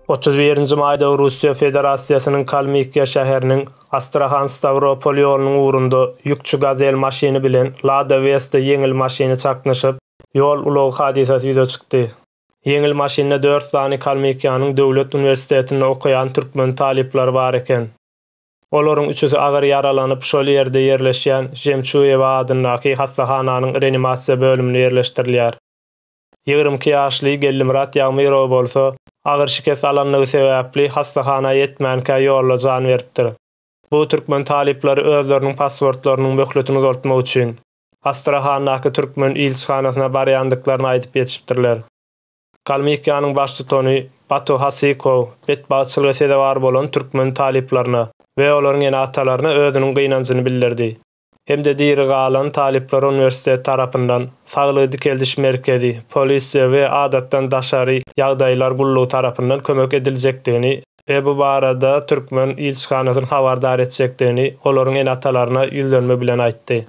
31-nji maýda Russiýa Federasiýasynyň Kalmykia şäheriniň Astrahan-Stavropol ýolunyň ugrunda ýükçü gazel maşyny bilen Lada Vesta ýeňil maşyny çaknyşyp ýol ulogy hadisesi ýüze çykdy. Ýeňil maşynda 4 sany Kalmykiýanyň döwlet uniwersitetinde okuyan türkmen talipler bar eken. Olaryň üçüsi agyr yaralanyp şol ýerde ýerleşýän Jemçuýewa adyndaky hastahananyň reanimasiýa bölümine ýerleşdirilýär. 22 ýaşly Gellimrat Ýagmyrow bolsa, agyr şikes alanlygy sebäpli hastahana ýetmänkä ýolla jan beripdir. Bu türkmen talipleri özleriniň passportlarynyň möhletini uzaltmak üçin Astrahanyň türkmen ilçihanasyna barýandyklaryny aýdyp ýetişipdirler. Kalmykiýanyň başlygy Batu Hasikow betbaçylyga sedabar bolan türkmen taliplerine we olaryň ýene atalaryna özüniň gynanjyny bildirdi. Hemde diri galan talipler uniwersitet tarapyndan Saglyk dikeldiş merkezi, polisiýa we adatdan daşary ýagdaýlar gullugy tarapyndan kömek ediljekdigini we bu barada türkmen ilçihanasyny habardar etjekdigini olaryň ene atalaryna ýüzlenme bilen aýtdy.